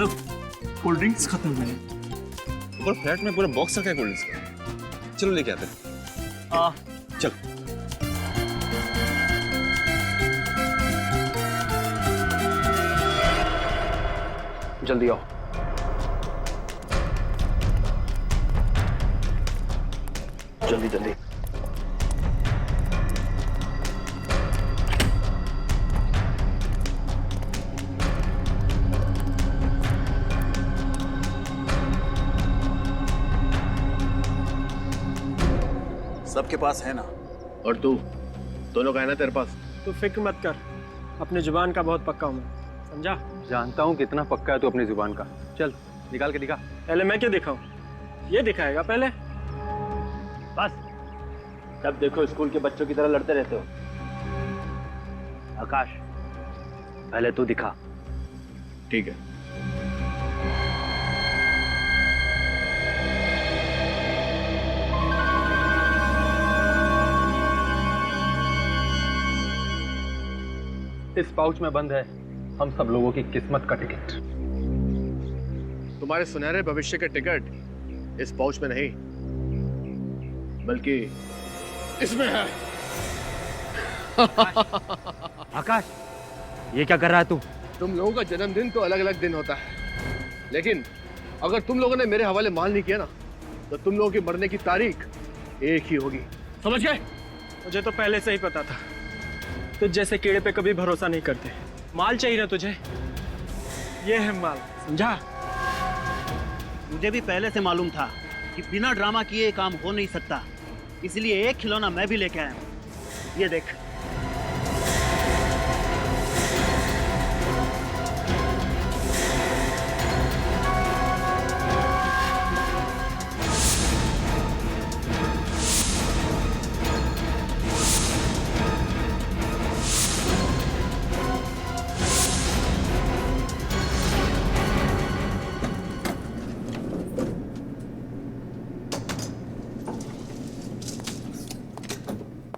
सब cold drinks खत्म हुए हैं। ऊपर फ्लैट में पूरा बॉक्स रखा है कोल्ड ड्रिंक्स का। चलो लेके आते हैं। चल। जल्दी आओ। जल्दी जल्दी। सबके पास है ना, और तू दोनों का है ना तेरे पास? तू फिक्र मत कर, अपनी जुबान का बहुत पक्का हूँ मैं, समझा? जानता हूँ कितना पक्का है तू अपनी जुबान का। चल निकाल के दिखा। पहले मैं क्या दिखाऊं? ये दिखाएगा पहले। बस जब देखो स्कूल के बच्चों की तरह लड़ते रहते हो। आकाश पहले तू दिखा। ठीक है। इस पाउच में बंद है हम सब लोगों की किस्मत का टिकट। तुम्हारे सुनहरे भविष्य का टिकट इस पाउच में नहीं, बल्कि इसमें है। आकाश ये क्या कर रहा है तू? तुम लोगों का जन्मदिन तो अलग अलग दिन होता है, लेकिन अगर तुम लोगों ने मेरे हवाले माल नहीं किया ना, तो तुम लोगों की मरने की तारीख एक ही होगी, समझ गए? मुझे तो पहले से ही पता था, तुझ जैसे कीड़े पे कभी भरोसा नहीं करते। माल चाहिए ना तुझे, ये है माल, समझा? मुझे भी पहले से मालूम था कि बिना ड्रामा किए ये काम हो नहीं सकता, इसलिए एक खिलौना मैं भी लेके आया हूँ। ये देख।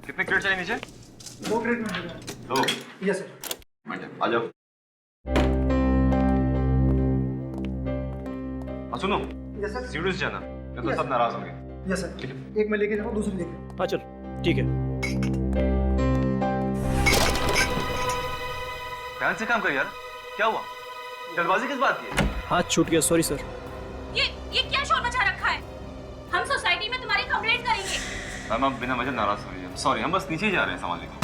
कितने क्रेट चाहिए नीचे? 2 क्रेट में। 2? Yes sir. आ जाओ। सुनो, यस सर। सीढ़ी से जाना, नहीं तो सब नाराज होंगे। Yes sir. एक मैं लेके जाऊँ, दूसरी लेके। हाँ चल, ठीक है। ध्यान से काम कर यार। क्या हुआ? जल्दबाजी किस बात की? हाथ छूट गया, सॉरी सर। ये क्या शोर मचा रखा है? हम सोसाइटी में तुम्हारी कंप्लेंट करेंगे। मैम आप बिना वजह नाराज हो रही है। सॉरी, हम बस नीचे ही जा रहे हैं सामान लेकर।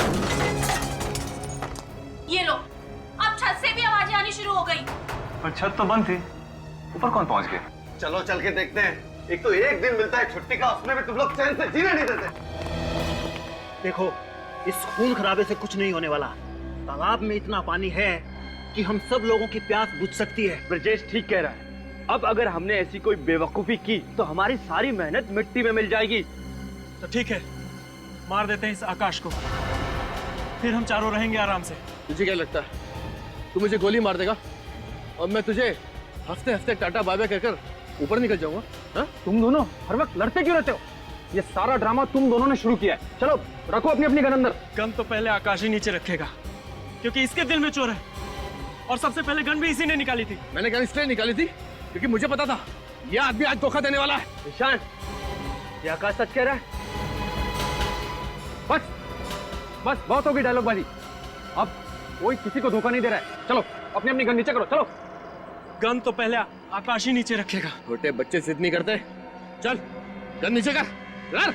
ये लो, अब छत से भी आवाजें आनी शुरू हो गई। पर छत तो बंद थी, ऊपर कौन पहुंच गया? चलो चल के देखते हैं। एक तो एक दिन मिलता है छुट्टी का, उसमें भी तुम लोग चैन से जीने नहीं देते। देखो इस खून खराबे से कुछ नहीं होने वाला। तालाब में इतना पानी है कि हम सब लोगों की प्यास बुझ सकती है। ब्रजेश ठीक कह रहा है। अब अगर हमने ऐसी कोई बेवकूफी की तो हमारी सारी मेहनत मिट्टी में मिल जाएगी। तो ठीक है, मार देते हैं इस आकाश को, फिर हम चारों रहेंगे आराम से। तुझे क्या लगता है तू मुझे गोली मार देगा और मैं तुझे हंसते हंसते टाटा बाय बाय कहकर ऊपर निकल जाऊंगा? हाँ? तुम दोनों हर वक्त लड़ते क्यों रहते हो? ये सारा ड्रामा तुम दोनों ने शुरू किया है। चलो रखो अपनी अपनी गन अंदर। गन तो पहले आकाश ही नीचे रखेगा, क्योंकि इसके दिल में चोर है, और सबसे पहले गन भी इसी ने निकाली थी। मैंने गन इसलिए निकाली थी क्योंकि मुझे पता था ये आदमी आज धोखा देने वाला है। ईशान, ये आकाश सच कह रहा है? बस बस बहुत होगी डायलॉगबाजी। अब कोई किसी को धोखा नहीं दे रहा है। चलो अपनी अपनी गन नीचे करो। चलो। गन तो पहले आकाश ही नीचे रखेगा। छोटे बच्चे जिद नहीं करते। चल गन नीचे कर। लड़।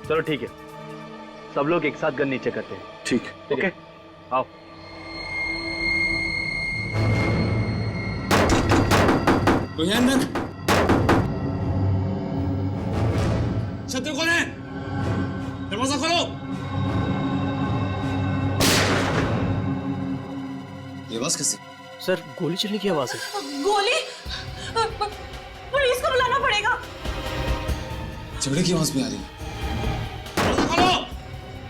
चलो ठीक है, सब लोग एक साथ गन नीचे करते हैं। ठीक। ओके आओ। शत्रु कौन है? दरवाजा खोलो। ये आवाज कैसे? सर गोली चलने की आवाज है। गोली? पुलिस को बुलाना पड़ेगा। झगड़े की आवाज भी आ रही है। दरवाजा खोलो।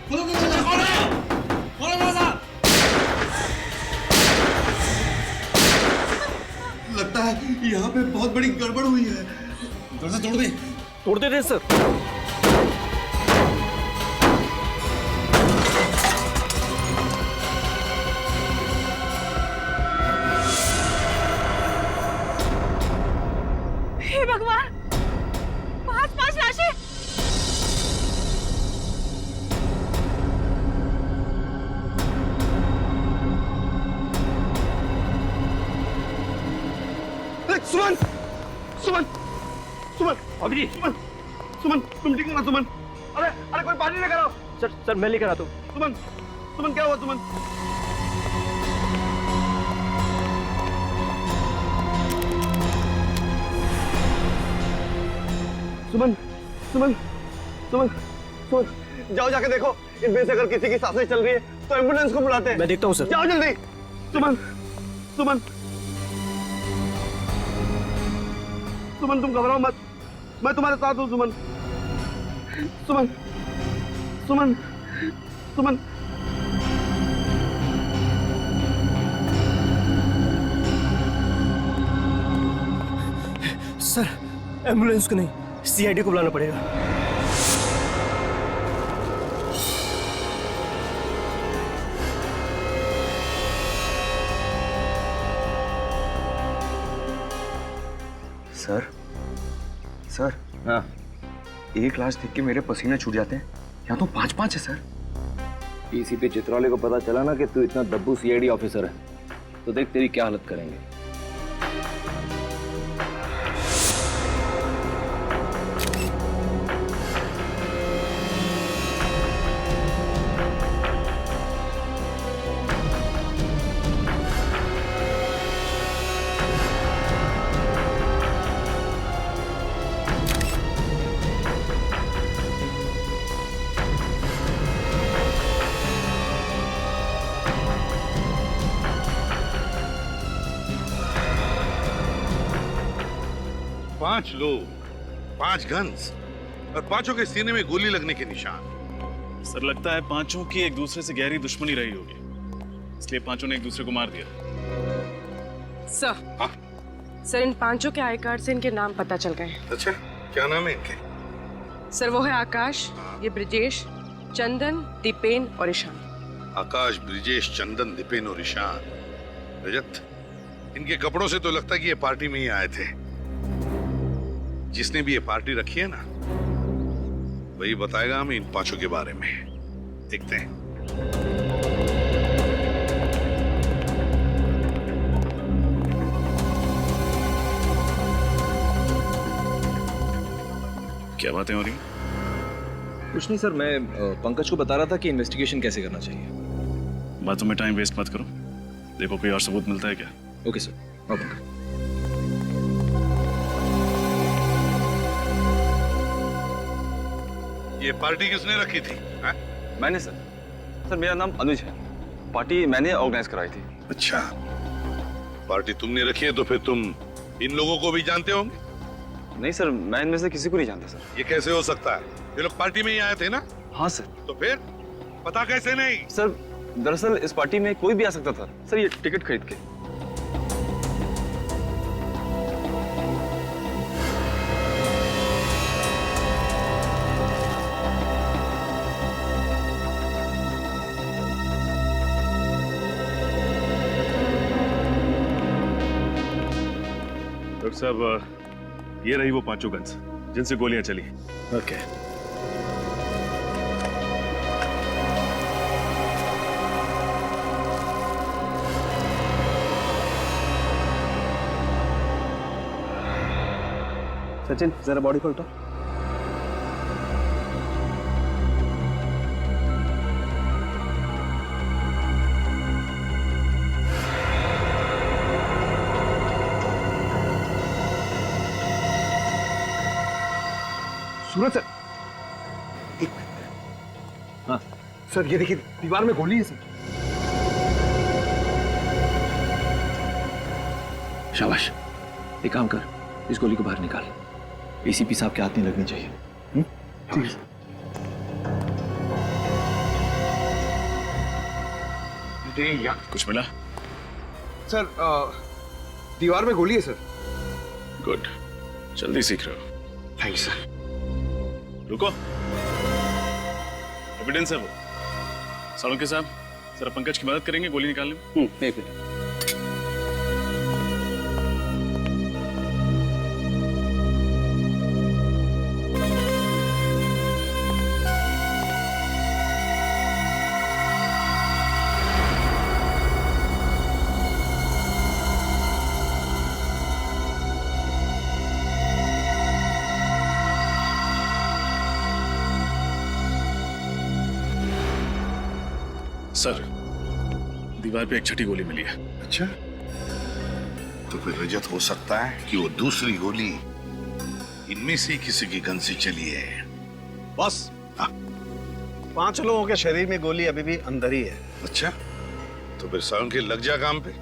खोलो दरवाजा, खोलो। खोलो दरवाजा। लगता है यहाँ पे बहुत बड़ी गड़बड़ हुई है। दरवाजा तोड़ दे। तोड़ दे रहे सर। सुमन सुमन सुमन अभी सुमन सुमन तुम ठीक हो ना सुमन? अरे अरे कोई पानी लेकर आओ। सर मैं लेकर आता हूँ। सुमन सुमन क्या हुआ सुमन? सुमन सुमन सुमन सुमन जाओ जाके देखो इनमें से अगर किसी की सांसें चल रही है तो एम्बुलेंस को बुलाते हैं। मैं देखता हूँ सर। जाओ जल्दी। सुमन सुमन सुमन तुम घबराओ मत, मैं तुम्हारे साथ हूँ सुमन। सुमन सुमन सुमन सर एम्बुलेंस को नहीं, सीआईडी को बुलाना पड़ेगा। सर सर हाँ एक लाश देख के मेरे पसीने छूट जाते हैं, यहाँ तो 5-5 है सर। डीसीपी चित्रौले को पता चला ना कि तू इतना दब्बू सीआईडी ऑफिसर है तो देख तेरी क्या हालत करेंगे। पांच लोग, 5 गन्स और पांचों के सीने में गोली लगने के निशान। सर लगता है पांचों की एक दूसरे से गहरी दुश्मनी रही होगी, इसलिए पांचों ने एक दूसरे को मार दिया। सर सर इन पांचों के आई कार्ड से इनके नाम पता चल गए। अच्छा क्या नाम है इनके? सर वो है आकाश, ये ब्रिजेश, चंदन, दीपेन और ईशान। आकाश, ब्रिजेश, चंदन, दीपेन और ईशान। रजत, इनके कपड़ों से तो लगता है कि ये पार्टी में ही आए थे। जिसने भी ये पार्टी रखी है ना वही बताएगा हमें इन पांचों के बारे में। देखते हैं। क्या बातें हो रही? कुछ नहीं सर, मैं पंकज को बता रहा था कि इन्वेस्टिगेशन कैसे करना चाहिए। बातों में टाइम वेस्ट मत करो, देखो कोई और सबूत मिलता है क्या। Okay sir. आओ पंकज। ये पार्टी किसने रखी थी? मैंने सर। सर मेरा नाम अनुज है, पार्टी मैंने ऑर्गेनाइज कराई थी। अच्छा, पार्टी तुमने रखी है तो फिर तुम इन लोगों को भी जानते होंगे? नहीं सर, मैं इनमें से किसी को नहीं जानता सर। ये कैसे हो सकता है? ये लोग पार्टी में ही आए थे ना? हाँ सर। तो फिर पता कैसे नहीं? सर दरअसल इस पार्टी में कोई भी आ सकता था सर, ये टिकट खरीद के। डॉक्टर साहब, ये रही वो पांचों गन्स जिनसे गोलियां चली। ओके। सचिन जरा बॉडी को उठा। सूरज सर, हाँ सर ये देखिए दीवार में गोली है सर। शाबाश, एक काम कर, इस गोली को बाहर निकाल। एसीपी साहब के हाथ नहीं लगनी चाहिए। ठीक है। कुछ मिला? सर दीवार में गोली है सर। गुड, जल्दी सीख रहे हो। Thank you sir. रुको, एविडेंस है वो। सालुंके साहब, जरा पंकज की मदद करेंगे गोली निकालने में? एक मिनट। सर, दीवार पे एक छठी गोली मिली है। अच्छा, तो फिर रजत हो सकता है कि वो दूसरी गोली इनमें से किसी की गन से चली है। बॉस, 5 लोगों के शरीर में गोली अभी भी अंदर ही है। अच्छा, तो फिर सावन के लग जा काम पे,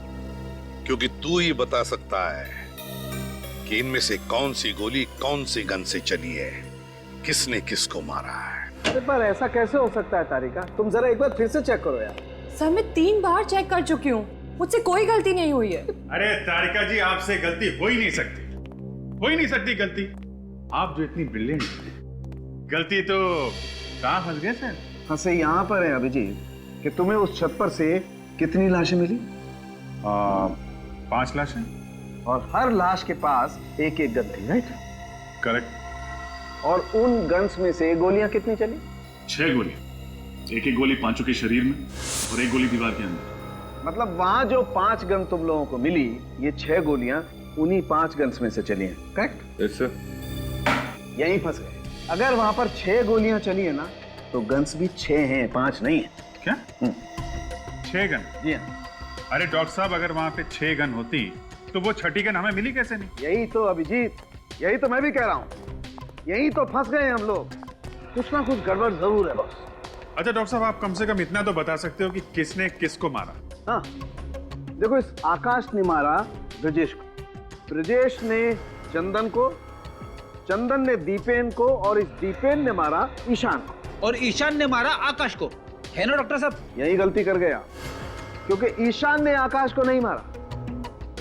क्योंकि तू ही बता सकता है कि इनमें से कौन सी गोली कौन सी गन से चली है, किसने किसको मारा है। अरे पर ऐसा कैसे हो सकता है तारिका? तुम जरा एक बार फिर से चेक करो यार। सर मैं 3 बार चेक कर चुकी हूँ, मुझसे कोई गलती नहीं हुई है। अरे तारिका जी, आपसे गलती हो ही नहीं सकती, हो ही नहीं सकती गलती। आप जो इतनी ब्रिलियंट हैं, गलती तो कहाँ फंस गए सर? फंसे यहाँ पर है अभिजीत कि तुम्हें उस छत पर से कितनी लाशें मिली? 5 लाशें, और हर लाश के पास एक एक गन थी, राइट? करेक्ट। और उन गन्स में से गोलियां कितनी चली? 6 गोली, एक एक गोली पांचों के शरीर में और एक गोली दीवार के अंदर। मतलब वहां जो 5 गन तुम लोगों को मिली, ये 6 गोलियां उन्हीं 5 गन्स में से चली हैं, करेक्ट? Yes sir. यहीं फंस गए। अगर वहां पर 6 गोलियां चली है ना, तो गन्स भी 6 हैं, 5 नहीं है। क्या? 6 गन? जी हाँ। अरे डॉक्टर साहब, अगर वहां पे 6 गन होती तो वो छठी गन हमें मिली कैसे नहीं? यही तो अभिजीत, यही तो मैं भी कह रहा हूँ, यही तो फंस गए हम लोग। कुछ ना कुछ गड़बड़ जरूर है बॉस। अच्छा डॉक्टर साहब, आप कम से कम इतना तो बता सकते हो कि किसने किसको मारा? हाँ, देखो, इस आकाश ने मारा ब्रजेश को, ब्रजेश ने चंदन को, चंदन ने दीपेन को, और इस दीपेन ने मारा ईशान को, और ईशान ने मारा आकाश को, है ना डॉक्टर साहब? यही गलती कर गया, क्योंकि ईशान ने आकाश को नहीं मारा।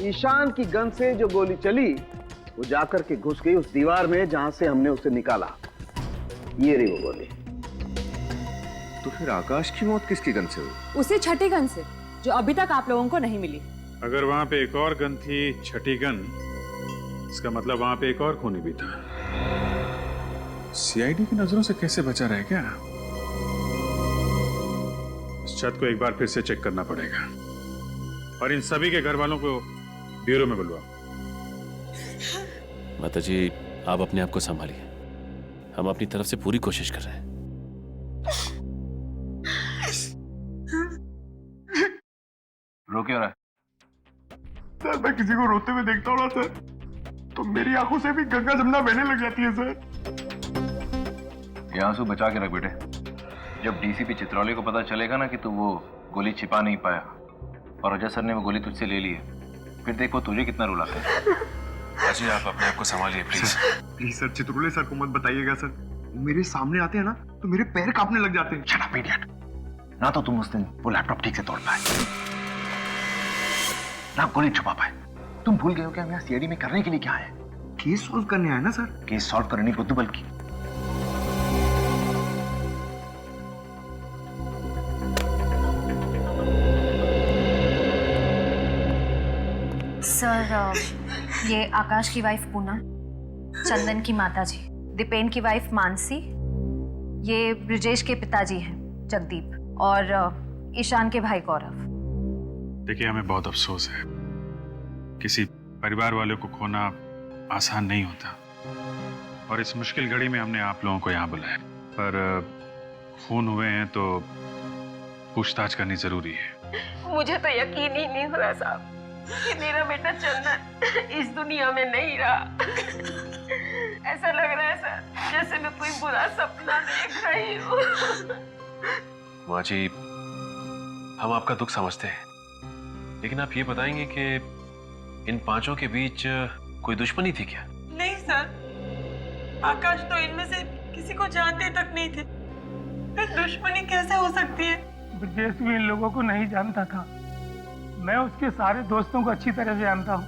ईशान की गन से जो गोली चली वो जाकर के घुस गई उस दीवार में जहां से हमने उसे निकाला। ये रही वो गोली। तो फिर आकाश की मौत किसकी गन से हुई? उसे छठी गन से, जो अभी तक आप लोगों को नहीं मिली। अगर वहां पे एक और गन थी, छठी गन, इसका मतलब वहां पे एक और खूनी भी था। सीआईडी की नजरों से कैसे बचा रहे क्या? इस छत को एक बार फिर से चेक करना पड़ेगा, और इन सभी के घर वालों को ब्यूरो में बुलवाओ। माताजी, आप अपने आप को संभालिए, हम अपनी तरफ से पूरी कोशिश कर रहे हैं। रो क्यों रहा है? सर, मैं किसी को रोते हुए देखता हूँ ना सर, तो मेरी आंखों से भी गंगा जमुना बहने लग जाती है सर। ये आंसू बचा के रख बेटे। जब डीसीपी चित्रौली को पता चलेगा ना कि तू वो गोली छिपा नहीं पाया और अजय सर ने वो गोली तुझसे ले ली है, फिर देख वो तुझे कितना रुलाता है। जी आप अपने आप को संभालिए प्लीज। प्लीज सर, चित्रौली सर को मत बताइएगा सर, वो मेरे सामने आते हैं ना तो मेरे पैर कांपने लग जाते हैं। Shut up idiot. ना तो तुम उस दिन वो लैपटॉप ठीक से तोड़ पाए, ना गोली छुपा पाए। तुम भूल गए हो कि हम यहाँ सीआईडी में करने के लिए क्या है? केस सॉल्व करने आए ना सर। केस सॉल्व करने बुद्धू बल्कि। सर, ये आकाश की वाइफ पूनम, चंदन की माताजी, दीपेन की वाइफ मानसी, ये ब्रजेश के पिताजी हैं जगदीप, और ईशान के भाई गौरव। देखिए, हमें बहुत अफसोस है, किसी परिवार वाले को खोना आसान नहीं होता, और इस मुश्किल घड़ी में हमने आप लोगों को यहाँ बुलाया। पर खून हुए हैं तो पूछताछ करनी जरूरी है। मुझे तो यकीन ही नहीं हो रहा साहब कि मेरा बेटा चंदन इस दुनिया में नहीं रहा। ऐसा लग रहा है सर जैसे मैं कोई बुरा सपना देख रही हूँ। माँ जी, हम आपका दुख समझते हैं, लेकिन आप ये बताएंगे कि इन पांचों के बीच कोई दुश्मनी थी क्या? नहीं सर, आकाश तो इनमें से किसी को जानते तक नहीं थे, फिर दुश्मनी कैसे हो सकती है? ब्रजेश भी इन लोगों को नहीं जानता था। मैं उसके सारे दोस्तों को अच्छी तरह से जानता हूँ,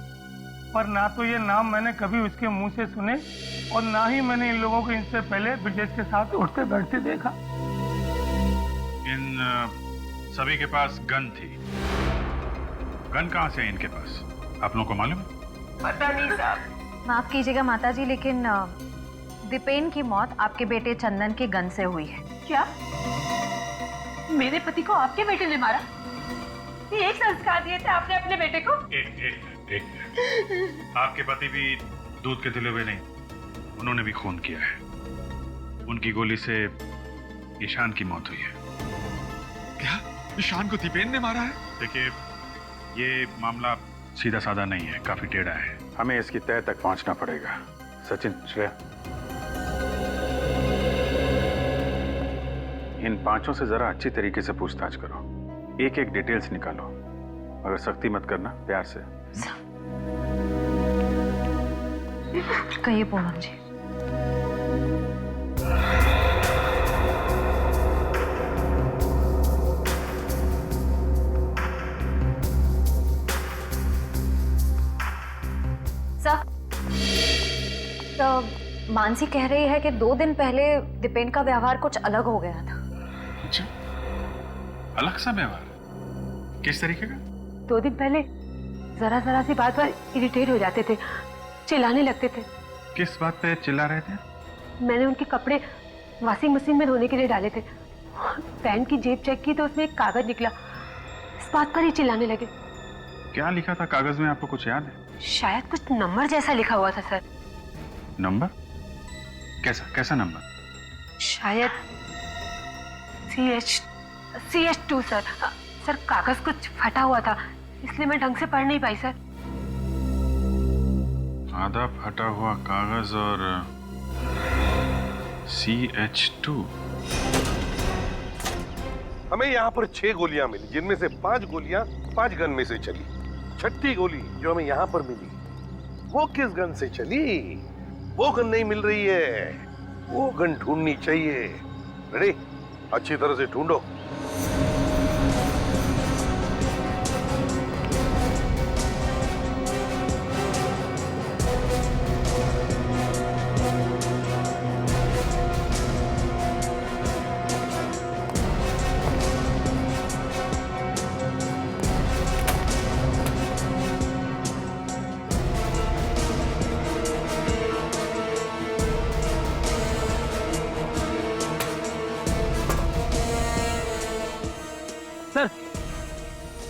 पर ना तो ये नाम मैंने कभी उसके मुंह से सुने, और ना ही मैंने इन लोगों को इनसे पहले ब्रजेश के साथ उठते बैठते देखा। इन सभी के पास गन थी। गन कहाँ से है इनके पास, आप लोगों को मालूम है? पता नहीं साहब। माफ कीजिएगा माताजी, लेकिन दीपेन की मौत आपके बेटे चंदन के गन से हुई है। क्या? मेरे पति को आपके बेटे ने मारा? ये एक संस्कार दिए थे आपने अपने बेटे को? एक आपके पति भी दूध के तिले हुए नहीं, उन्होंने भी खून किया है। उनकी गोली से ईशान की मौत हुई है। क्या? ईशान को दीपेन ने मारा है? देखिए, ये मामला सीधा साधा नहीं है, काफी टेढ़ा है। हमें इसकी तह तक पहुंचना पड़ेगा। सचिन, श्रेया, इन पांचों से जरा अच्छी तरीके से पूछताछ करो, एक एक डिटेल्स निकालो, मगर सख्ती मत करना, प्यार से। कहिए पूनम जी। तो मानसी कह रही है कि 2 दिन पहले दीपेन का व्यवहार कुछ अलग हो गया था। अच्छा, अलग सा व्यवहार? किस तरीके का? 2 दिन पहले जरा जरा सी बात पर इरिटेट हो जाते थे, चिल्लाने लगते थे। किस बात पे चिल्ला रहे थे? मैंने उनके कपड़े वॉशिंग मशीन में धोने के लिए डाले थे, पैंट की जेब चेक की तो उसमें एक कागज निकला, इस बात पर ही चिल्लाने लगे। क्या लिखा था कागज में, आपको कुछ याद है? शायद कुछ नंबर जैसा लिखा हुआ था सर। नंबर? कैसा नंबर? शायद CH2 सर। सर कागज कुछ फटा हुआ था, इसलिए मैं ढंग से पढ़ नहीं पाई सर। आधा फटा हुआ कागज और CH2। हमें यहाँ पर 6 गोलियां मिली, जिनमें से 5 गोलियां 5 गन में से चली। 6ठी गोली जो हमें यहाँ पर मिली, वो किस गन से चली? वो गन नहीं मिल रही है, वो गन ढूंढनी चाहिए। रेडी? अच्छी तरह से ढूंढो। सर,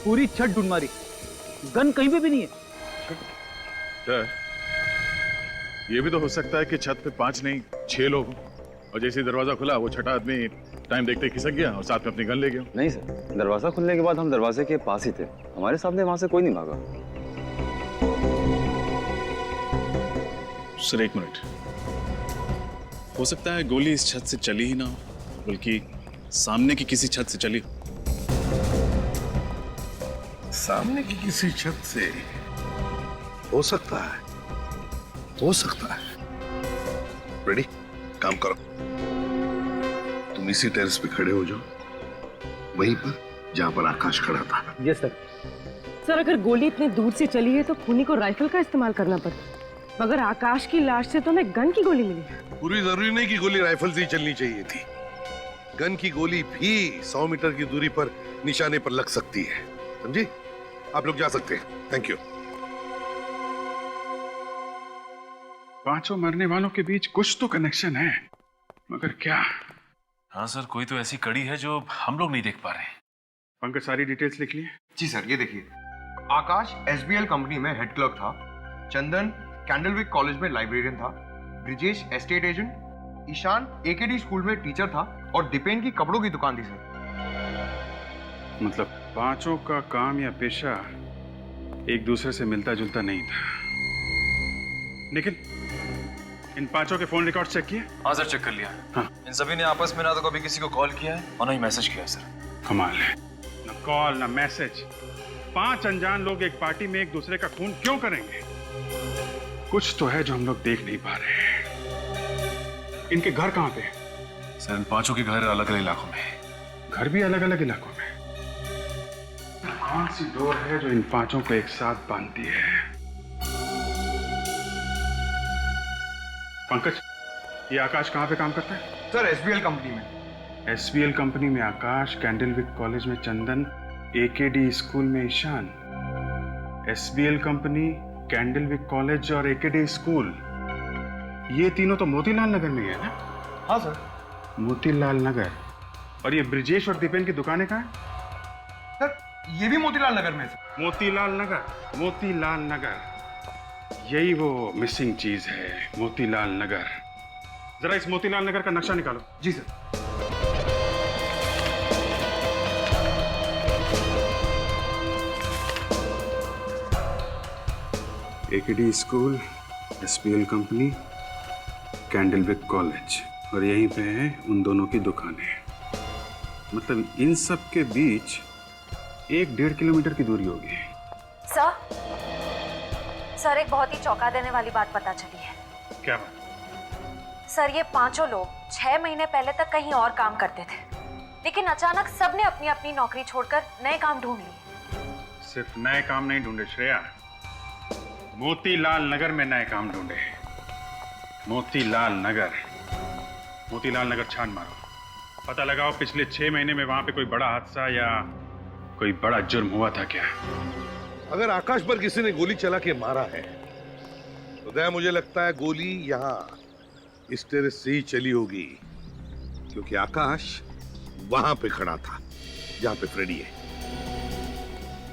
पूरी छत ढूंढ मारी, गन कहीं पे भी नहीं है। सर, ये भी तो हो सकता है कि छत पे 5 नहीं 6 लोग हों, और जैसे ही दरवाजा खुला वो छठा आदमी टाइम देखते खिसक गया और साथ में अपनी गन ले गया। नहीं सर, दरवाजा खुलने के बाद हम दरवाजे के पास ही थे, हमारे सामने वहां से कोई नहीं भागा। Sir, 1 minute. हो सकता है गोली इस छत से चली ही ना हो, बल्कि सामने की किसी छत से चली हो। सामने की किसी छत से हो सकता है, हो सकता है। रेडी? काम करो, तुम इसी टेरेस पे खड़े हो जाओ, वहीं पर जहां पर आकाश खड़ा था। Yes sir. सर अगर गोली इतने दूर से चली है तो खूनी को राइफल का इस्तेमाल करना पड़ता, मगर आकाश की लाश से तो हमें गन की गोली मिली। पूरी जरूरी नहीं कि गोली राइफल से ही चलनी चाहिए थी, गन की गोली भी 100 मीटर की दूरी पर निशाने पर लग सकती है, समझी? आप लोग जा सकते हैं। Thank you. पांचों मरने वालों के बीच कुछ तो कनेक्शन है, मगर क्या? हाँ सर, कोई तो ऐसी कड़ी है जो हम लोग नहीं देख पा रहे। पंकज, सारी डिटेल्स लिख लिए? जी सर, ये देखिए, आकाश SBL कंपनी में हेड क्लर्क था, चंदन कैंडलविक कॉलेज में लाइब्रेरियन था, Brijesh estate agent, Ishaan AKD school में टीचर था और दीपेन की कपड़ों की दुकान थी सर। मतलब पांचों का काम या पेशा एक दूसरे से मिलता जुलता नहीं था। निखिल, इन पांचों के फोन रिकॉर्ड चेक किए? हाँ सर, चेक कर लिया। हाँ। इन सभी ने आपस में ना तो कभी किसी को कॉल किया है और ना ही मैसेज किया है सर। कमाल है, ना कॉल ना मैसेज। 5 अनजान लोग एक पार्टी में एक दूसरे का खून क्यों करेंगे? कुछ तो है जो हम लोग देख नहीं पा रहे हैं। इनके घर कहाँ पे? सर, इन पांचों के घर अलग अलग इलाकों में। घर भी अलग अलग इलाकों में? कौन सी डोर है जो इन पांचों को एक साथ बांधती है? पंकज, ये आकाश कहाँ पे काम करता है? सर SBL कंपनी में। SBL कंपनी में आकाश, कैंडलविक कॉलेज में चंदन, AKD स्कूल में Ishan. SBL company, Candlewick college और AKD स्कूल, ये तीनों तो मोतीलाल नगर में है ना? हाँ सर। मोतीलाल नगर। और ये ब्रिजेश और दीपेन की दुकानें कहाँ हैं? सर ये भी मोतीलाल नगर में सर। मोतीलाल नगर, मोतीलाल नगर, यही वो मिसिंग चीज है, मोतीलाल नगर। जरा इस मोतीलाल नगर का नक्शा निकालो। जी sir. AKD school, SPL company, Candlewick college, और यहीं पे है उन दोनों की दुकानें। मतलब इन सब के बीच 1-1.5 किलोमीटर की दूरी होगी। सर एक बहुत ही चौंका देने वाली बात पता चली है। क्या बात? सर ये पांचों लोग 6 महीने पहले तक कहीं और काम करते थे, लेकिन अचानक सबने अपनी अपनी नौकरी छोड़कर नए काम ढूंढ लिए। सिर्फ नए काम नहीं ढूंढे श्रेया, मोतीलाल नगर में नए काम ढूंढे। मोतीलाल नगर छान मारो, पता लगाओ पिछले 6 महीने में वहां पे कोई बड़ा हादसा या कोई बड़ा जुर्म हुआ था क्या। अगर आकाश पर किसी ने गोली चला के मारा है तो दया मुझे लगता है गोली यहाँ इस टेरेस से ही चली होगी, क्योंकि आकाश वहां पे खड़ा था जहां पे फ्रेडी है।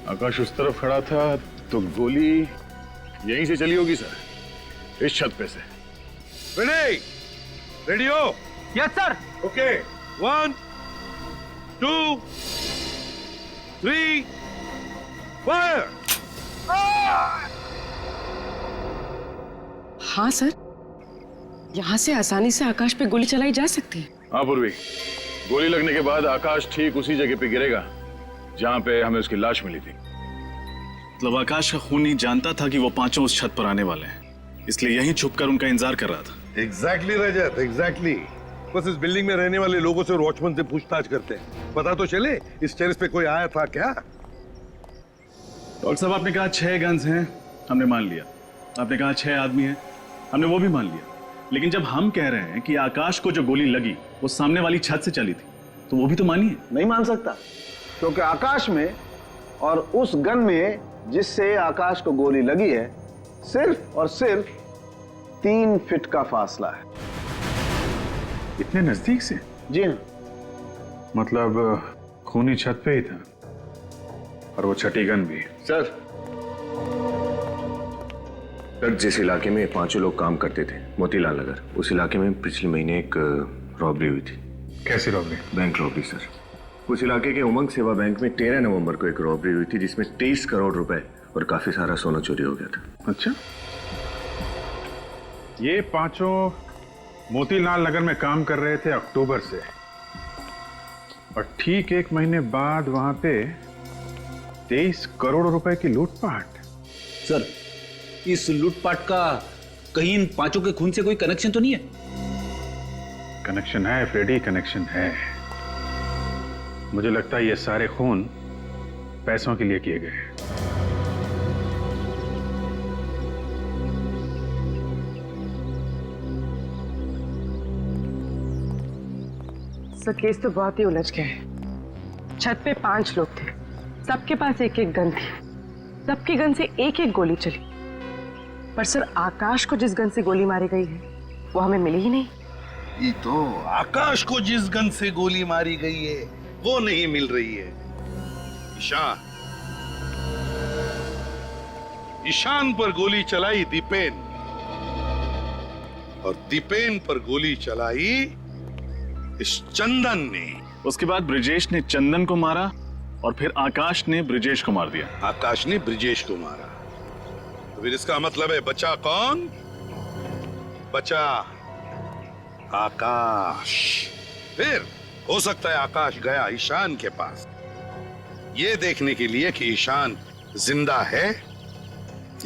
आकाश उस तरफ खड़ा था तो गोली यहीं से चली होगी सर, इस छत पे से। फ्रेडी, रेडी हो? Yes sir. Okay, 1 2 3 fire. हाँ सर, यहाँ से आसानी से आकाश पे गोली चलाई जा सकती है। हाँ पूर्वी, गोली लगने के बाद आकाश ठीक उसी जगह पे गिरेगा जहां पे हमें उसकी लाश मिली थी। मतलब आकाश का खूनी जानता था कि वो पांचों उस छत पर आने वाले हैं, इसलिए यहीं छुपकर उनका इंतजार कर रहा था। एग्जैक्टली रजत, एग्जैक्टली। बस इस बिल्डिंग में रहने वाले लोगों से और वॉचमैन से पूछताछ करते हैं, पता तो चले इस टेरेस पे कोई आया था क्या। डॉक्टर साहब आपने कहा 6 गन्स हैं, हमने मान लिया। आपने कहा 6 आदमी हैं, हमने वो भी मान लिया। लेकिन जब हम कह रहे हैं कि आकाश को जो गोली लगी वो सामने वाली छत से चली थी, तो वो भी तो मानिए। नहीं मान सकता, क्योंकि आकाश में और उस गन में जिससे आकाश को गोली लगी है सिर्फ और सिर्फ 3 फीट का फासला है। इतने नजदीक से? जी हाँ। मतलब खूनी छत पे ही था और वो छठी गन भी। सर जिस इलाके में 5 लोग काम करते थे, मोतीलाल नगर, उस इलाके में पिछले महीने एक रॉबरी हुई थी। कैसी रॉबरी? Bank robbery sir. उस इलाके के उमंग सेवा बैंक में 13 नवंबर को एक रॉबरी हुई थी जिसमें 23 करोड़ रुपए और काफी सारा सोना चोरी हो गया था। अच्छा, ये 5 मोतीलाल नगर में काम कर रहे थे अक्टूबर से, और ठीक 1 महीने बाद वहां पे 23 करोड़ रुपए की लूटपाट। सर इस लूटपाट का कहीं इन 5 के खून से कोई कनेक्शन तो नहीं है? कनेक्शन है फ्रेडी, कनेक्शन है। मुझे लगता है ये सारे खून पैसों के लिए किए गए हैं। सर केस तो बहुत ही उलझ गया है। छत पे 5 लोग थे, सबके पास 1-1 गन थी, सबकी गन से 1-1 गोली चली। पर सर आकाश को जिस गन से गोली मारी गई है वो हमें मिली ही नहीं। ये तो आकाश को जिस गन से गोली मारी गई है वो नहीं मिल रही है। ईशान पर गोली चलाई दीपेन, और दीपेन पर गोली चलाई इस चंदन ने। उसके बाद ब्रिजेश ने चंदन को मारा और फिर आकाश ने ब्रिजेश को मार दिया। आकाश ने ब्रिजेश को मारा, तो फिर इसका मतलब है बचा कौन? बचा आकाश। फिर हो सकता है आकाश गया ईशान के पास ये देखने के लिए कि ईशान जिंदा है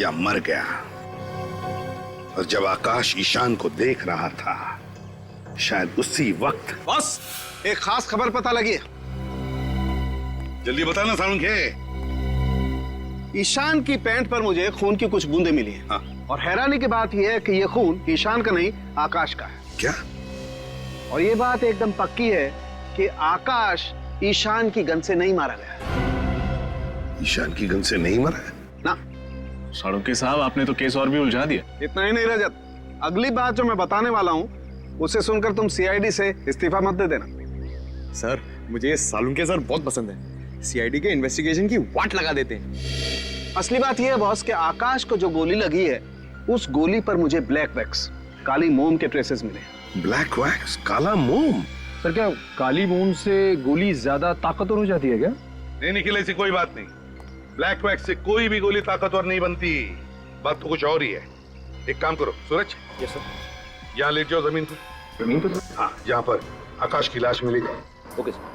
या मर गया। और जब आकाश ईशान को देख रहा था, शायद उसी वक्त। बस एक खास खबर पता लगी है। जल्दी बताना सालुंखे। ईशान की पैंट पर मुझे खून की कुछ बूंदें मिली हैं। हाँ। और हैरानी की बात यह है कि यह खून ईशान का नहीं, आकाश का है। क्या? और ये बात एकदम पक्की है कि आकाश ईशान की गन से नहीं मारा गया। ईशान की गन से नहीं मरा है? ना। सालुंखे साहब आपने तो केस और भी उलझा दिया। इतना ही नहीं रजत, अगली बात जो मैं बताने वाला हूँ उसे सुनकर तुम सीआईडी से इस्तीफा मत दे देना। सर मुझे ये सालुंखे सर बहुत पसंद है, सीआईडी के इन्वेस्टिगेशन की वाट लगा देते हैं। असली बात यह है बॉस कि आकाश को जो गोली लगी है उस गोली पर मुझे ब्लैक वैक्स, काली मोम के ट्रेसेस मिले। ब्लैक वैक्स, काला मोम? सर क्या काली मोम से गोली ज्यादा ताकतवर हो जाती है क्या? नहीं निखिल, ऐसी कोई बात नहीं। ब्लैक वैक्स से कोई भी गोली ताकतवर नहीं बनती। बात तो कुछ और ही है। एक काम करो सूरज। Yes sir. यहाँ लेट जाओ जमीन पर। जमीन पर? हाँ, जहाँ पर आकाश की लाश मिली। Okay sir.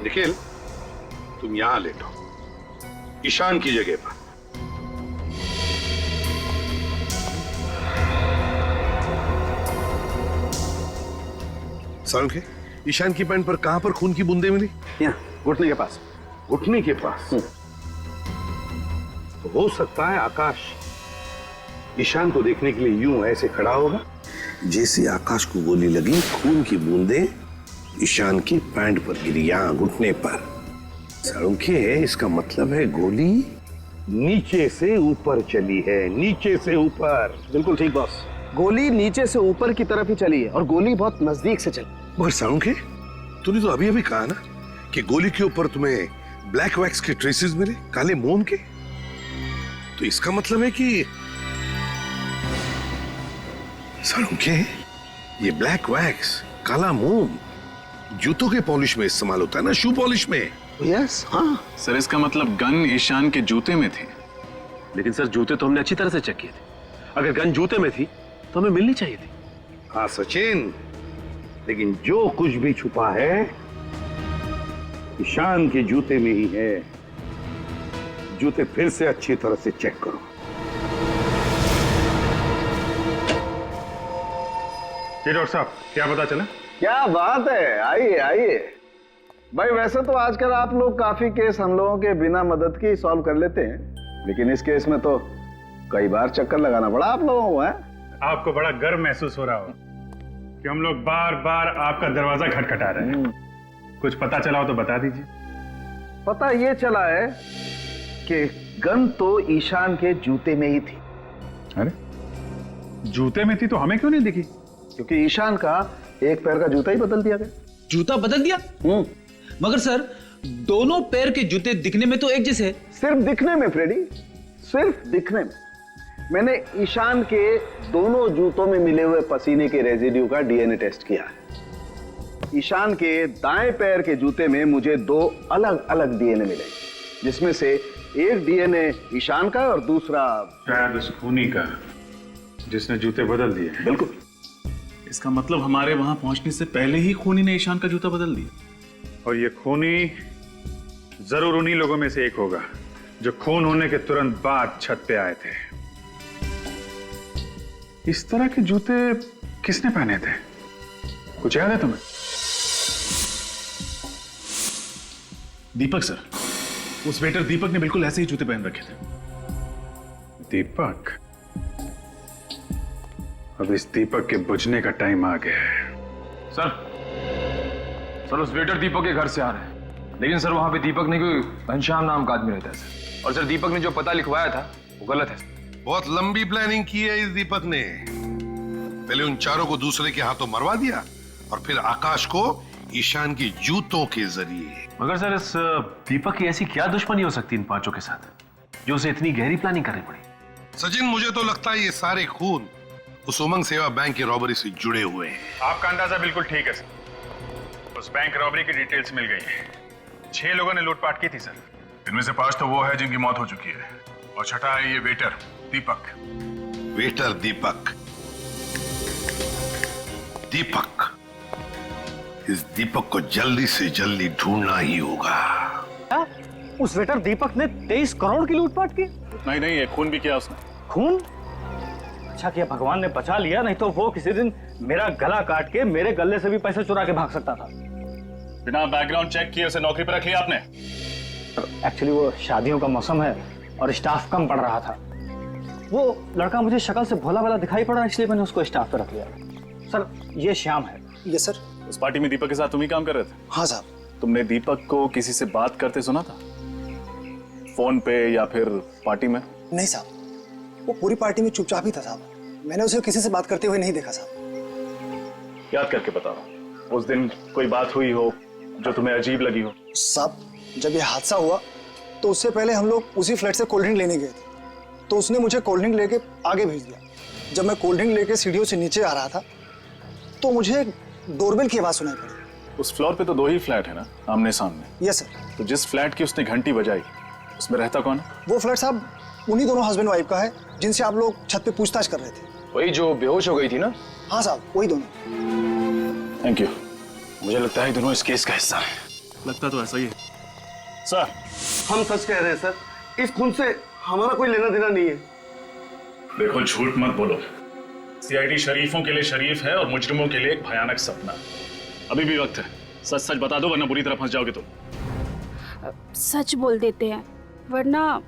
निखिल, तुम यहाँ लेटो, ईशान की जगह पर। सालुंखे, ईशान की पैंट पर कहां पर खून की बूंदें मिली? यहाँ घुटने के पास। घुटने के पास? तो हो सकता है आकाश ईशान को देखने के लिए यूं ऐसे खड़ा होगा जैसे आकाश को गोली लगी, खून की बूंदें ईशान की पैंट पर गिरी, यहां घुटने पर। सालुंखे, इसका मतलब है गोली नीचे से ऊपर चली है, नीचे से ऊपर। बिल्कुल ठीक बॉस, गोली नीचे से ऊपर की तरफ ही चली है और गोली बहुत नजदीक से चली। मगर सालुंखे, तूने तो अभी अभी कहा ना कि गोली के ऊपर तुम्हें ब्लैक वैक्स के ट्रेसेस मिले, काले मोम के। तो इसका मतलब है कि सालुंखे, ये ब्लैक वैक्स, काला मोम जूतों के पॉलिश में इस्तेमाल होता है ना, शू पॉलिश में। यस, हाँ सर, इसका मतलब गन ईशान के जूते में थी। लेकिन सर जूते तो हमने अच्छी तरह से चेक किए थे। अगर गन जूते में थी तो हमें मिलनी चाहिए थी। हाँ सचिन, लेकिन जो कुछ भी छुपा है ईशान के जूते में ही है। जूते फिर से अच्छी तरह से चेक करो। जी डॉक्टर साहब, क्या पता चला? क्या बात है, आइए आइए। भाई वैसे तो आजकल आप लोग काफी केस हम लोगों के बिना मदद के सॉल्व कर लेते हैं, लेकिन इस केस में तो कई बार चक्कर लगाना पड़ा आप लोगों को। है आपको बड़ा गर्व महसूस हो रहा हो कि हम लोग बार बार आपका दरवाजा खटखटा रहे हैं। कुछ पता चला हो तो बता दीजिए। पता ये चला है कि गन तो ईशान के जूते में ही थी। अरे जूते में थी तो हमें क्यों नहीं दिखी? क्योंकि ईशान का एक पैर का जूता ही बदल दिया गया। जूता बदल दिया? मगर सर दोनों पैर के जूते दिखने में तो एक जैसे है। सिर्फ दिखने में फ्रेडी, सिर्फ दिखने में। मैंने ईशान के दोनों जूतों में मिले हुए पसीने के रेजिड्यू का डीएनए टेस्ट किया है। ईशान के दाएं पैर के जूते में मुझे 2 अलग अलग डीएनए मिले, जिसमें से एक डीएनए ईशान का और दूसरा शायद उस खूनी का जिसने जूते बदल दिए। बिल्कुल। इसका मतलब हमारे वहां पहुंचने से पहले ही खूनी ने ईशान का जूता बदल दिया। और ये खूनी जरूर उन्हीं लोगों में से एक होगा जो खून होने के तुरंत बाद छत पे आए थे। इस तरह के जूते किसने पहने थे? कुछ याद है तुम्हें? दीपक सर, उस वेटर दीपक ने बिल्कुल ऐसे ही जूते पहन रखे थे। दीपक? अब इस दीपक के बुझने का टाइम आ गया है। सर उस वेटर दीपक के घर से आ रहे हैं, लेकिन सर वहां पे दीपक नहीं, कोई घनश्याम नाम का आदमी रहता है सर। और सर दीपक ने जो पता लिखवाया था वो गलत है। बहुत लंबी प्लानिंग की है इस दीपक ने। पहले उन चारों को दूसरे के हाथों मरवा दिया और फिर आकाश को ईशान के जूतों के जरिए। मगर सर इस दीपक की ऐसी क्या दुश्मनी हो सकती है इन 5 के साथ जो उसे इतनी गहरी प्लानिंग करनी पड़ी? सचिन, मुझे तो लगता है ये सारे खून उस उमंग सेवा बैंक की रॉबरी से जुड़े हुए हैं। आपका अंदाजा बिल्कुल ठीक है सर। उस बैंक रॉबरी की डिटेल्स मिल गई है। 6 लोगों ने लूटपाट की थी सर। इनमें से 5 तो वो है जिनकी मौत हो चुकी है और 6ठा है ये वेटर दीपक। वेटर दीपक। दीपक, इस दीपक को जल्दी से जल्दी ढूंढना ही होगा। क्या? उस वेटर दीपक ने 23 करोड़ की लूटपाट की? नहीं, ये खून भी किया उसने। खून? अच्छा किया भगवान ने बचा लिया, नहीं तो वो किसी दिन मेरा गला काट के मेरे गले से भी पैसे चुरा के भाग सकता था। बिना बैकग्राउंड चेक किए उसे नौकरी पर रख लिया आपने? एक्चुअली वो शादियों का मौसम है और स्टाफ कम पड़ रहा था। वो लड़का मुझे शक्ल से भोला भाला दिखाई पड़ा, इसलिए मैंने उसको स्टाफ पे रख लिया। सर ये श्याम है। Yes sir. उस पार्टी में दीपक के साथ तुम ही काम कर रहे थे? हाँ साहब। तुमने दीपक को किसी से बात करते सुना था? फोन पे या फिर पार्टी में? नहीं साहब, वो पूरी पार्टी में चुपचाप ही था साहब। मैंने उसे किसी से बात करते हुए नहीं देखा साहब। याद करके बताओ, उस दिन कोई बात हुई हो जो तुम्हें अजीब लगी हो? साहब जब ये हादसा हुआ तो उससे पहले हम लोग उसी फ्लैट से कोल्ड ड्रिंक लेने गए थे, तो उसने मुझे कोल्ड ड्रिंक लेके आगे भेज दिया। जब मैं कोल्ड ड्रिंक लेके सीढ़ियों से नीचे आ रहा था तो मुझे डोरबेल की आवाज सुनाई पड़ी। उस फ्लोर पे तो 2 ही फ्लैट है ना, आमने सामने? Yes sir. तो जिस फ्लैट की उसने घंटी बजाई उसमें रहता कौन है? वो फ्लैट साहब उन्हीं दोनों हस्बैंड वाइफ का है जिनसे आप लोग छत पे पूछताछ कर रहे थे। वही जो बेहोश हो गई थी ना? हाँ साहब, वही दोनों। Thank you. मुझे लगता है दोनों इस केस का हिस्सा है। लगता तो ऐसा ही है। सर, हम सच कह रहे हैं सर, इस खून से हमारा कोई लेना देना नहीं है। देखो, झूठ मत बोलो। सीआईडी शरीफों के लिए शरीफ है और मुजरिमों के लिए एक भयानक सपना। अभी भी वक्त है, सच सच बता दो वरना बुरी तरह फंस जाओगे तुम। सच बोल देते हैं, वरना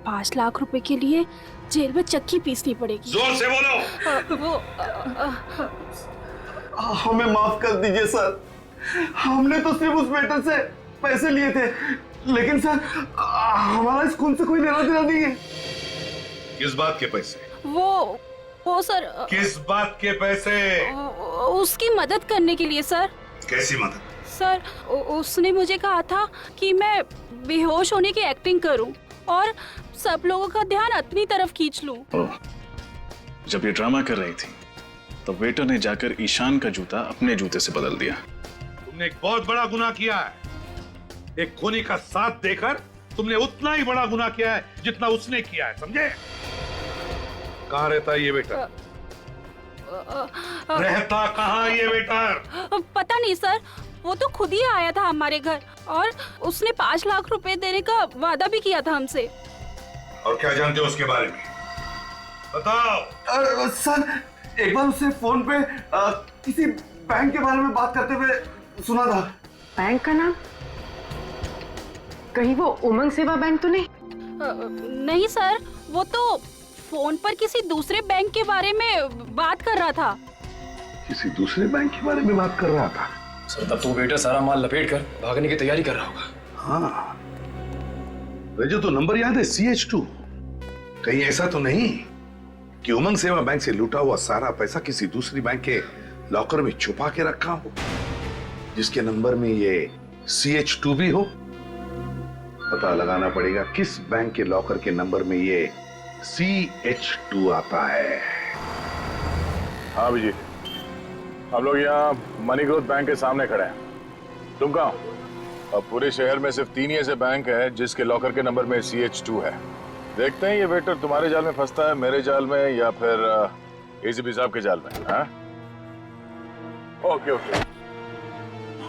5 लाख रुपए के लिए जेल में चक्की पीसनी पड़ेगी। जोर से बोलो। हमें माफ कर दीजिए सर, हमने तो सिर्फ उस वेटर से पैसे लिए थे, लेकिन सर हमारा इस खून से कोई लेना देना नहीं है। किस बात के पैसे? वो सर, किस बात के पैसे? उसकी मदद करने के लिए सर। कैसी मदद? सर, उसने मुझे कहा था कि मैं बेहोश होने की एक्टिंग करूं और सब लोगों का ध्यान अपनी तरफ खींच लूं। जब ये ड्रामा कर रही थी तो वेटर ने जाकर ईशान का जूता अपने जूते से बदल दिया। तुमने एक बहुत बड़ा गुनाह किया है। एक खूनी का साथ देकर तुमने उतना ही बड़ा गुनाह किया है जितना उसने किया है, समझे? कहाँ रहता है ये वेटर? रहता कहाँ ये वेटर? पता नहीं सर, वो तो खुद ही आया था हमारे घर और उसने 5 लाख रुपए देने का वादा भी किया था हमसे। और क्या जानते हो उसके बारे में? बताओ। सर, एक बार उससे फोन पे किसी बैंक के बारे में बात करते हुए सुना था। बैंक का नाम? कहीं वो उमंग सेवा बैंक तो नहीं? नहीं सर, वो तो फोन पर किसी दूसरे बैंक के बारे में बात कर रहा था। किसी दूसरे बैंक के बारे में बात कर रहा था? सर, तब तो वेटर सारा माल लपेट कर भागने की तैयारी कर रहा होगा। हाँ, मुझे तो नंबर याद है, CH2। कहीं ऐसा तो नहीं कि उमंग सेवा बैंक से लूटा हुआ सारा पैसा किसी दूसरी बैंक के लॉकर में छुपा के रखा हो, जिसके नंबर में ये CH2 भी हो? पता लगाना पड़ेगा किस बैंक के लॉकर के नंबर में ये CH2 आता है। हाँ विजय, हम लोग यहाँ मनी ग्रोथ बैंक के सामने खड़े हैं। तुम कहाँ? अब पूरे शहर में सिर्फ 3 ही ऐसे बैंक है जिसके लॉकर के नंबर में CH2 है। देखते हैं ये वेटर तुम्हारे जाल में फंसता है, मेरे जाल में, या फिर ACP साहब के जाल में। हाँ, ओके ओके।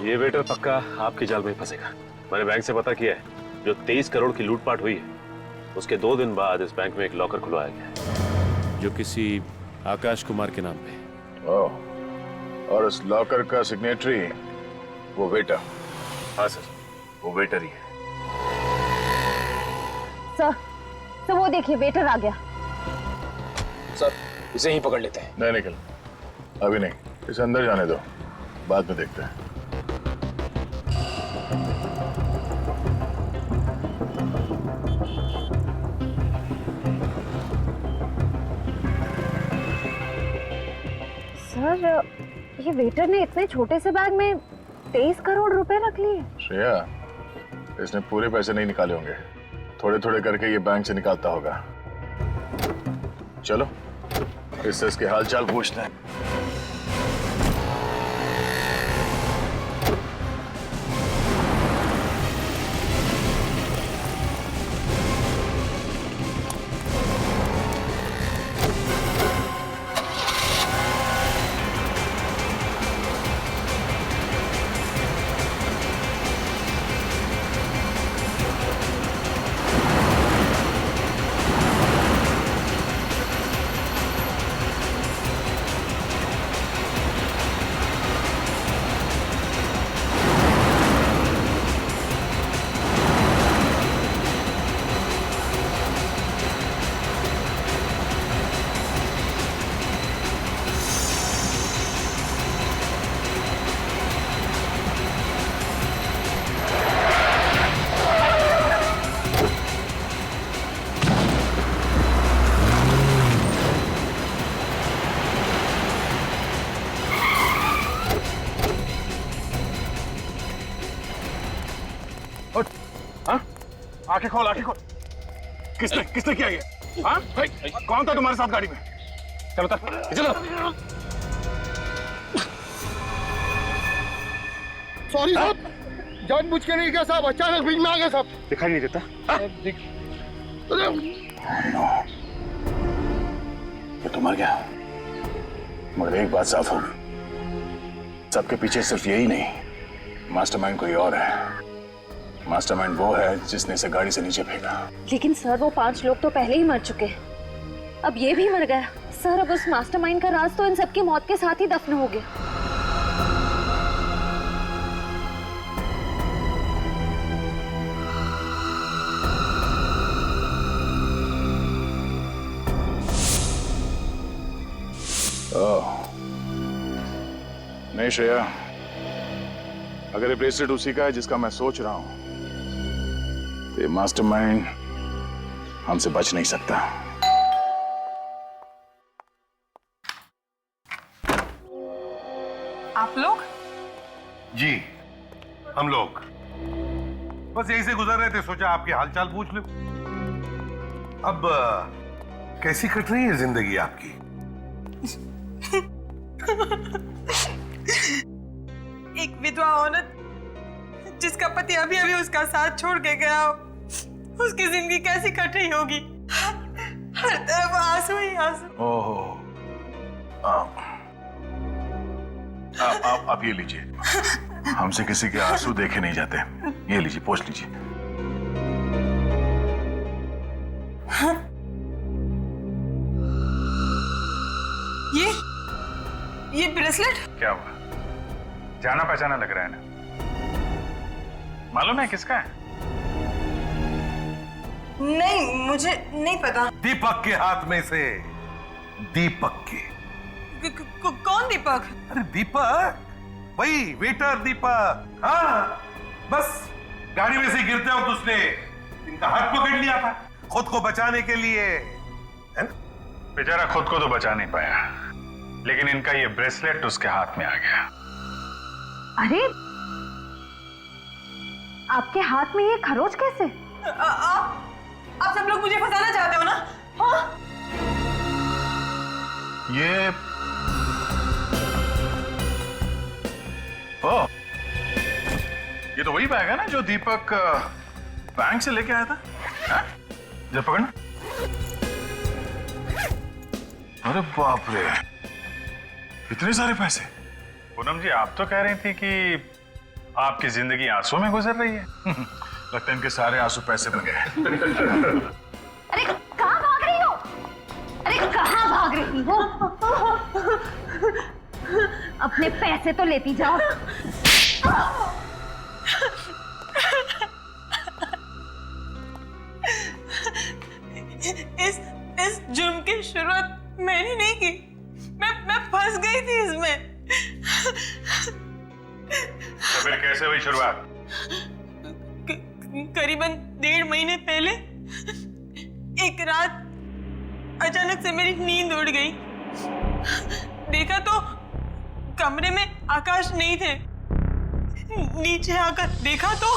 ये वेटर पक्का आपके जाल में फंसेगा। मैंने बैंक से पता किया है, जो 23 करोड़ की लूटपाट हुई है उसके 2 दिन बाद इस बैंक में एक लॉकर खुलवाया गया जो किसी आकाश कुमार के नाम पे। ओह, और उस लॉकर का सिग्नेटरी वो वेटर? हाँ सर, वो वेटर ही है। सर वो देखिए, वेटर आ गया। सर, इसे ही पकड़ लेते हैं। नहीं निकल, अभी नहीं, इसे अंदर जाने दो, बाद में देखते हैं। सर, ये वेटर ने इतने छोटे से बैग में 23 करोड़ रुपए रख लिए। श्रेया, इसने पूरे पैसे नहीं निकाले होंगे, थोड़े थोड़े करके ये बैंक से निकालता होगा। चलो इससे इसके हालचाल पूछते हैं। आंखें खोल, आंखें खोल। किसने किया ये? हाँ? कौन था तुम्हारे साथ गाड़ी में? चलो चलो। सॉरी साहब, जानबूझ के नहीं किया साहब, अचानक बीच में आ गया साहब। दिखाई नहीं देता? ये तो मर गया, मगर एक बात साफ हो, सबके पीछे सिर्फ यही नहीं, मास्टरमाइंड कोई और है। मास्टरमाइंड वो है जिसने इसे गाड़ी से नीचे फेंका। लेकिन सर वो 5 लोग तो पहले ही मर चुके हैं, अब ये भी मर गया। सर अब उस मास्टरमाइंड का राज तो इन सबकी मौत के साथ ही दफन हो गया। नहीं श्रेया, अगर ये ब्रेसलेट उसी का है जिसका मैं सोच रहा हूं, तो ये मास्टरमाइंड हमसे बच नहीं सकता। आप लोग? जी, हम लोग बस यहीं से गुजर रहे थे, सोचा आपके हालचाल पूछ लो। अब कैसी कट रही है जिंदगी आपकी? एक विधवा औरत जिसका पति अभी अभी उसका साथ छोड़ के गया हो, उसकी जिंदगी कैसी कट रही होगी? हर तरफ आंसू ही आंसू। ओहो, आप ये लीजिए, हमसे किसी के आंसू देखे नहीं जाते। ये लीजिए, पोंछ लीजिए। ये ब्रेसलेट क्या हुआ? जाना पहचाना लग रहा है ना? मालूम है किसका है? नहीं, मुझे नहीं पता। दीपक के हाथ में से। दीपक के। कौन दीपक? अरे दीपक, वही वेटर दीपक। हाँ, बस गाड़ी में से गिरते वक्त उसने इनका हाथ पकड़ लिया था खुद को बचाने के लिए, है ना? बेचारा खुद को तो बचा नहीं पाया, लेकिन इनका ये ब्रेसलेट उसके हाथ में आ गया। अरे आपके हाथ में ये खरोच कैसे? आप सब लोग मुझे फंसाना चाहते हो ना? हाँ? ये तो वही बैग है ना जो दीपक बैंक से लेके आया था? जब पकड़ना। अरे बाप रे, इतने सारे पैसे। पूनम जी, आप तो कह रही थी कि आपकी जिंदगी आंसू में गुजर रही है। लगता है इनके सारे आंसू पैसे बन गए। अरे कहाँ भाग रही हो? अरे कहाँ भाग रही हो? अपने पैसे तो लेती जाओ। इस जुर्म की शुरुआत मैंने नहीं की, मैं फंस गई थी इसमें। तो फिर कैसे हुई शुरुआत? करीबन 1.5 महीने पहले एक रात अचानक से मेरी नींद उड़ गई। देखा तो कमरे में आकाश नहीं थे। नीचे आकर देखा तो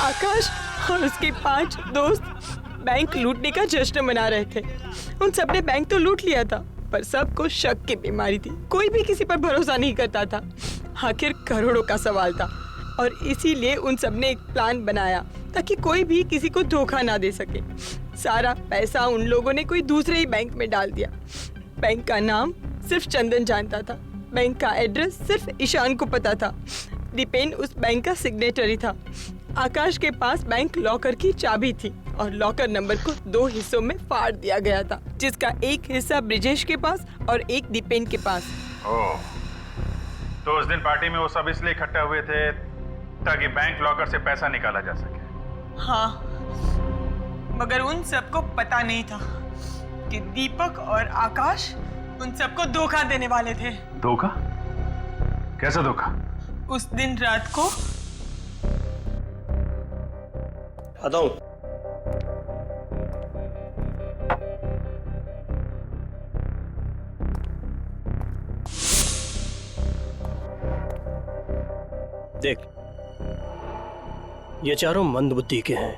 आकाश और उसके 5 दोस्त बैंक लूटने का जश्न मना रहे थे। उन सबने बैंक तो लूट लिया था, पर सबको शक की बीमारी थी। कोई भी किसी पर भरोसा नहीं करता था। आखिर करोड़ों का सवाल था और इसीलिए उन सबने एक प्लान बनाया ताकि कोई भी किसी को धोखा ना दे सके। सारा पैसा उन लोगों ने कोई दूसरे ही बैंक में डाल दिया। बैंक का नाम सिर्फ चंदन जानता था, बैंक का एड्रेस सिर्फ ईशान को पता था। दीपेन उस बैंक का सिग्नेटरी था। आकाश के पास बैंक लॉकर की चाबी थी और लॉकर नंबर को 2 हिस्सों में फाड़ दिया गया था, जिसका एक हिस्सा ब्रिजेश के पास और एक दीपेन के पास। ओह, तो उस दिन पार्टी में वो सब इसलिए इकट्ठा हुए थे ताकि बैंक लॉकर से पैसा निकाला जा सके। हाँ, मगर उन सबको पता नहीं था कि दीपक और आकाश उन सबको धोखा देने वाले थे। धोखा? कैसा धोखा? उस दिन रात को आता हूं। देख, ये चारों मंदबुद्धि के हैं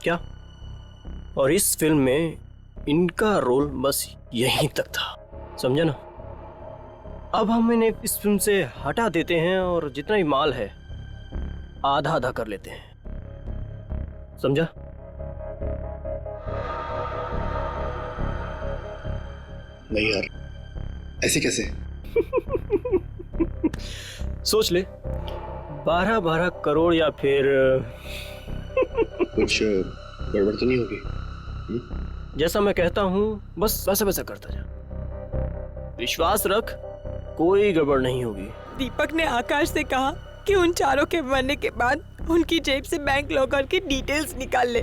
क्या? और इस फिल्म में इनका रोल बस यहीं तक था, समझा ना? अब हम इन्हें इस फिल्म से हटा देते हैं और जितना भी माल है आधा आधा कर लेते हैं, समझा? नहीं यार, ऐसे कैसे? सोच ले, 12-12 करोड़ या फिर कुछ गड़बड़ तो नहीं होगी? जैसा मैं कहता हूं बस वैसा वैसा करता जा, विश्वास रख, कोई गड़बड़ नहीं होगी। दीपक ने आकाश से कहा कि उन चारों के मरने के बाद उनकी जेब से बैंक लॉकर की डिटेल्स निकाल ले,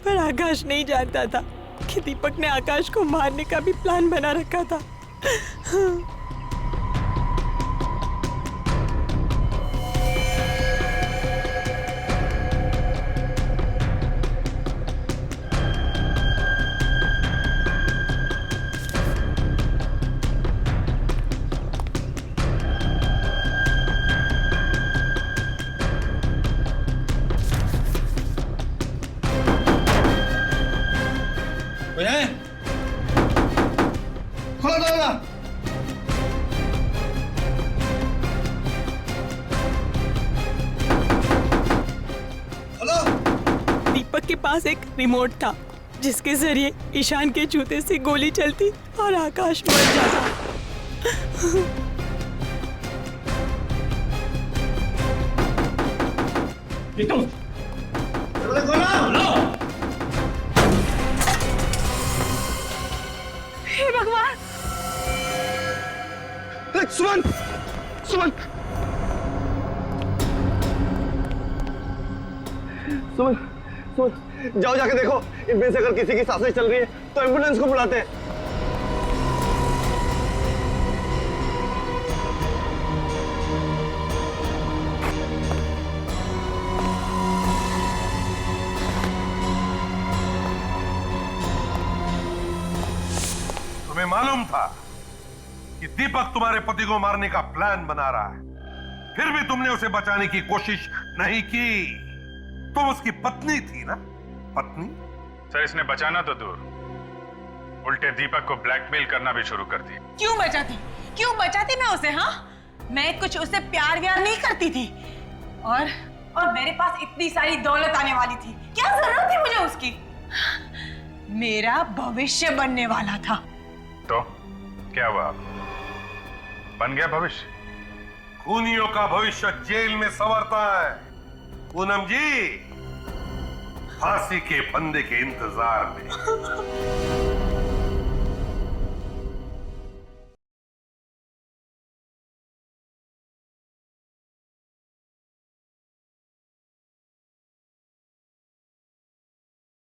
पर आकाश नहीं जानता था कि दीपक ने आकाश को मारने का भी प्लान बना रखा था। खोलो दरवाजा। दीपक के पास एक रिमोट था जिसके जरिए ईशान के जूते से गोली चलती और आकाश मर जाता। हे भगवान! सुमन, सुमन, सुमन, सुमन, जाओ जाके देखो, इनमें से अगर किसी की सांसें चल रही है तो एम्बुलेंस को बुलाते हैं। तुम्हें मालूम था कि दीपक तुम्हारे पति को मारने का प्लान बना रहा है, फिर भी तुमने उसे बचाने की कोशिश नहीं की। तुम उसकी पत्नी थी ना? पत्नी? सर, इसने बचाना तो दूर, उल्टे दीपक को ब्लैकमेल करना भी शुरू कर दिया। क्यों बचाती? क्यों बचाती मैं उसे? हाँ, मैं कुछ उससे प्यार व्यार नहीं करती थी, और मेरे पास इतनी सारी दौलत आने वाली थी, क्या जरूरत थी मुझे उसकी? मेरा भविष्य बनने वाला था। तो क्या हुआ? बन गया भविष्य? खूनियों का भविष्य जेल में संवरता है पूनम जी, फांसी के फंदे के इंतजार में।